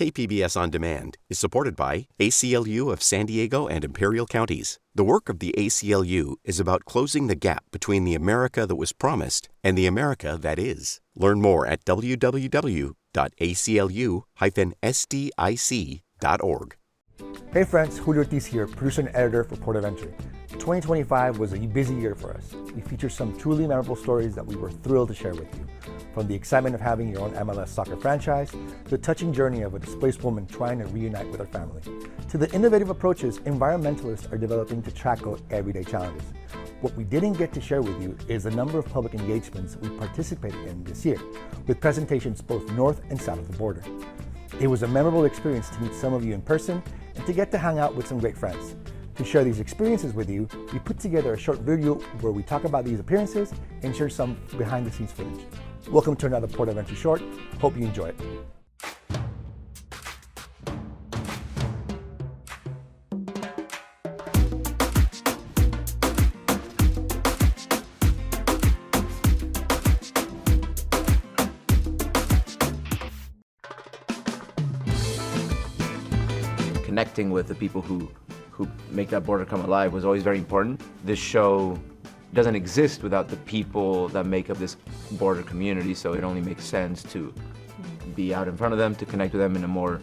KPBS On Demand is supported by ACLU of San Diego and Imperial Counties. The work of the ACLU is about closing the gap between the America that was promised and the America that is. Learn more at www.aclu-sdic.org. Hey friends, Julio Ortiz here, producer and editor for Port of Entry. 2025 was a busy year for us. We featured some truly memorable stories that we were thrilled to share with you. From the excitement of having your own MLS soccer franchise, to the touching journey of a displaced woman trying to reunite with her family, to the innovative approaches environmentalists are developing to tackle everyday challenges. What we didn't get to share with you is the number of public engagements we participated in this year, with presentations both north and south of the border. It was a memorable experience to meet some of you in person and to get to hang out with some great friends. To share these experiences with you, we put together a short video where we talk about these appearances and share some behind-the-scenes footage. Welcome to another Port of Entry short. Hope you enjoy it. Connecting with the people who make that border come alive was always very important. This show doesn't exist without the people that make up this border community, so it only makes sense to be out in front of them, to connect with them in a more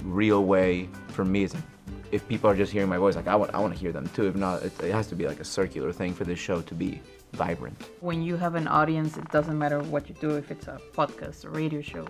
real way. For me, it's like, if people are just hearing my voice, like I want to hear them too. If not, it has to be like a circular thing for this show to be vibrant. When you have an audience, it doesn't matter what you do, if it's a podcast, a radio show,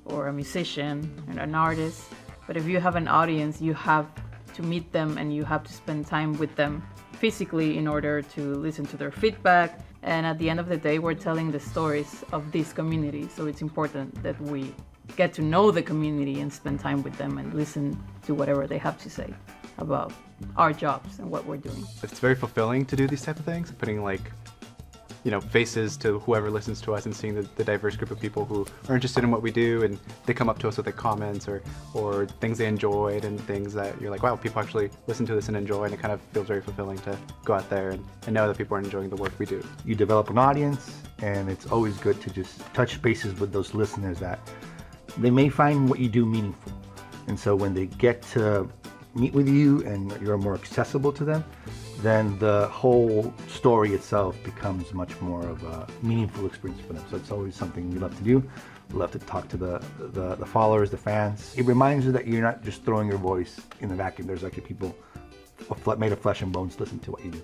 or a musician, and an artist. But if you have an audience, you have to meet them and you have to spend time with them physically in order to listen to their feedback. And at the end of the day, we're telling the stories of this community. So it's important that we get to know the community and spend time with them and listen to whatever they have to say about our jobs and what we're doing. It's very fulfilling to do these type of things, putting faces to whoever listens to us and seeing the diverse group of people who are interested in what we do, and they come up to us with their comments or things they enjoyed and things that you're like, wow, people actually listen to this and enjoy, and it kind of feels very fulfilling to go out there and know that people are enjoying the work we do. You develop an audience, and it's always good to just touch bases with those listeners that they may find what you do meaningful. And so when they get to meet with you and you're more accessible to them, then the whole story itself becomes much more of a meaningful experience for them. So it's always something we love to do. We love to talk to the followers, the fans. It reminds you that you're not just throwing your voice in the vacuum. There's actually people made of flesh and bones listen to what you do.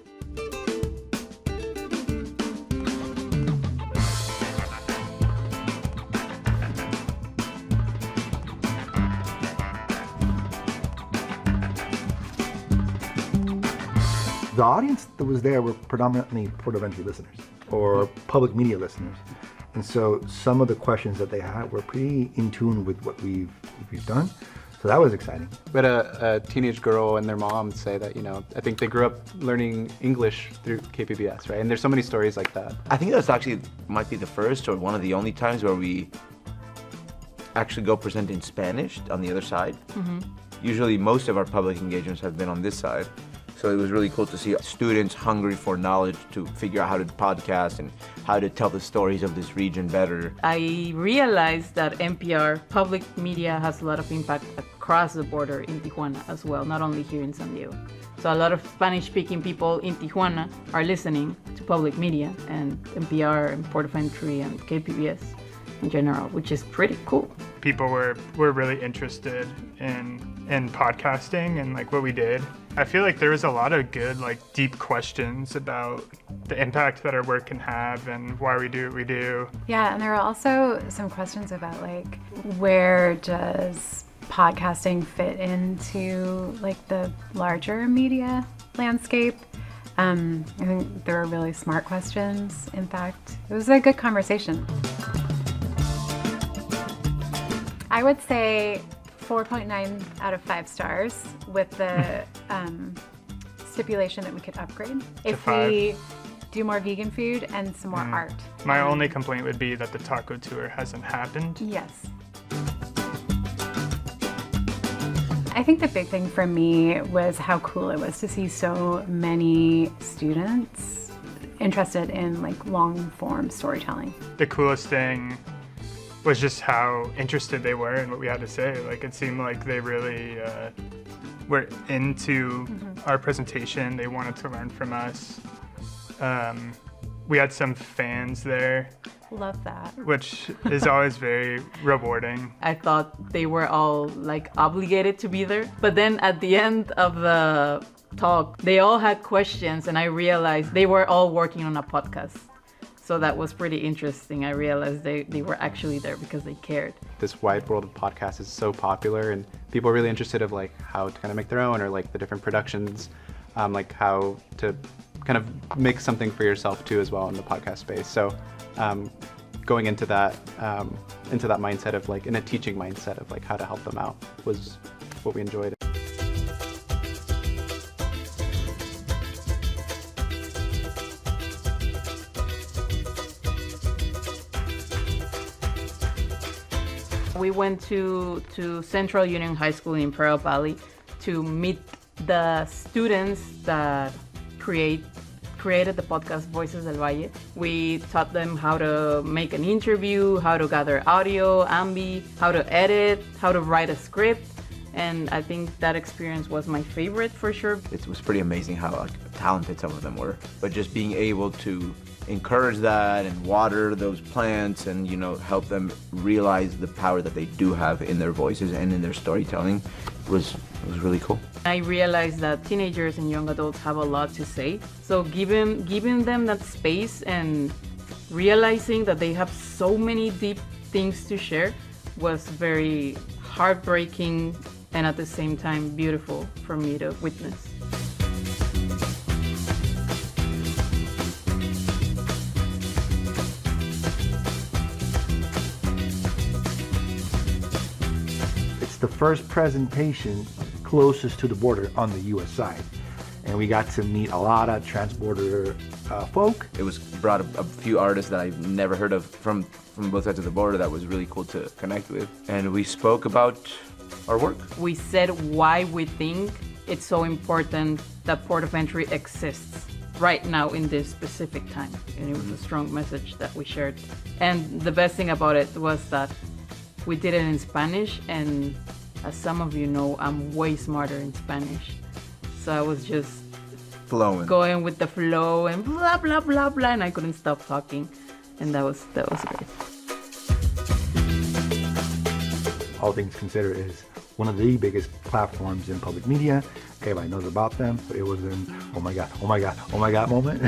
The audience that was there were predominantly Port of Entry listeners or public media listeners. And so some of the questions that they had were pretty in tune with what we've done. So that was exciting. We had a teenage girl and their mom say that, I think they grew up learning English through KPBS, right? And there's so many stories like that. I think that's actually might be the first or one of the only times where we actually go present in Spanish on the other side. Mm-hmm. Usually most of our public engagements have been on this side. So it was really cool to see students hungry for knowledge to figure out how to podcast and how to tell the stories of this region better. I realized that NPR public media has a lot of impact across the border in Tijuana as well, not only here in San Diego. So a lot of Spanish-speaking people in Tijuana are listening to public media and NPR and Port of Entry and KPBS in general, which is pretty cool. People were really interested in podcasting and what we did. I feel like there was a lot of good deep questions about the impact that our work can have and why we do what we do. Yeah, and there were also some questions about where does podcasting fit into the larger media landscape. I think there were really smart questions. In fact, it was a good conversation. I would say 4.9 out of 5 stars with the stipulation that we could upgrade if we do more vegan food and some more art. My only complaint would be that the taco tour hasn't happened. Yes. I think the big thing for me was how cool it was to see so many students interested in long form storytelling. The coolest thing was just how interested they were in what we had to say. Like, it seemed like they really were into our presentation. They wanted to learn from us. We had some fans there, Love that. which is always very rewarding. I thought they were all like obligated to be there. But then at the end of the talk, they all had questions, and I realized they were all working on a podcast. So that was pretty interesting. I realized they were actually there because they cared. This wide world of podcasts is so popular, and people are really interested of like how to kind of make their own, or like the different productions, like how to kind of make something for yourself too as well in the podcast space. So going into that mindset of like, in a teaching mindset of like how to help them out was what we enjoyed. We went to Central Union High School in Imperial Valley to meet the students that created the podcast Voices del Valle. We taught them how to make an interview, how to gather audio, ambi, how to edit, how to write a script. And I think that experience was my favorite for sure. It was pretty amazing how talented some of them were. But just being able to encourage that and water those plants and, help them realize the power that they do have in their voices and in their storytelling was really cool. I realized that teenagers and young adults have a lot to say. So giving them that space and realizing that they have so many deep things to share was very heartbreaking and at the same time beautiful for me to witness. It's the first presentation closest to the border on the U.S. side. And we got to meet a lot of trans-border folk. It brought a few artists that I've never heard of from both sides of the border that was really cool to connect with. And we spoke about our work. We said why we think it's so important that port of entry exists right now in this specific time. And it was a strong message that we shared. And the best thing about it was that we did it in Spanish, and as some of you know, I'm way smarter in Spanish. So I was just Flowing. going with the flow and blah, blah, blah, blah, and I couldn't stop talking. And that was great. All Things Considered is one of the biggest platforms in public media. Everybody knows about them, but it was an oh my God moment.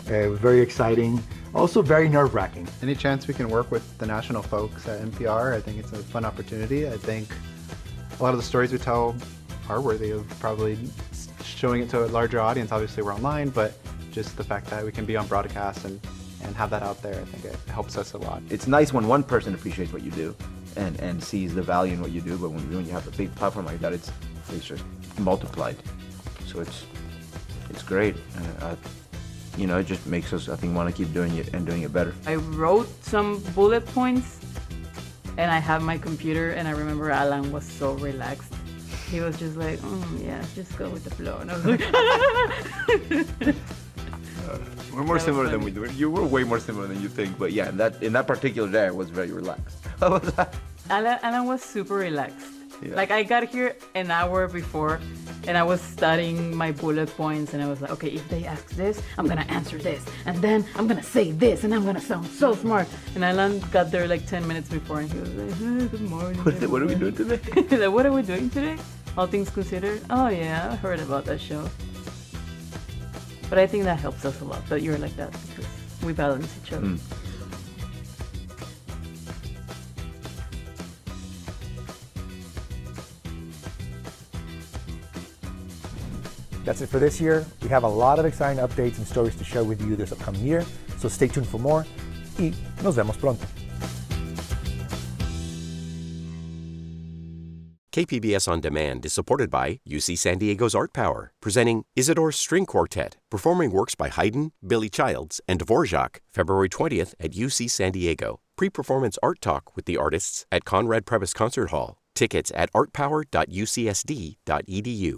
It was very exciting, also very nerve-wracking. Any chance we can work with the national folks at NPR, I think it's a fun opportunity. I think a lot of the stories we tell are worthy of probably showing it to a larger audience. Obviously we're online, but just the fact that we can be on broadcast and have that out there, I think it helps us a lot. It's nice when one person appreciates what you do and sees the value in what you do, but when you have a big platform like that, it's just multiplied. So it's great. It just makes us, I think, want to keep doing it and doing it better. I wrote some bullet points, and I have my computer, and I remember Alan was so relaxed. He was just like, yeah, just go with the flow. And I was like, We're more similar than we do. You were way more similar than you think, but yeah, in that particular day, I was very relaxed. How was that? Alan was super relaxed. Yeah. Like, I got here an hour before, and I was studying my bullet points, and I was like, okay, if they ask this, I'm gonna answer this, and then I'm gonna say this, and I'm gonna sound so smart. And Alan got there like 10 minutes before, and he was like, good morning. What are we doing today? Like, what are we doing today? All Things Considered? Oh yeah, I heard about that show. But I think that helps us a lot, that you're like that, because we balance each other. That's it for this year. We have a lot of exciting updates and stories to share with you this upcoming year, so stay tuned for more, y nos vemos pronto. KPBS On Demand is supported by UC San Diego's Art Power, presenting Isidore's String Quartet, performing works by Haydn, Billy Childs, and Dvorak, February 20th at UC San Diego. Pre-performance art talk with the artists at Conrad Prebys Concert Hall. Tickets at artpower.ucsd.edu.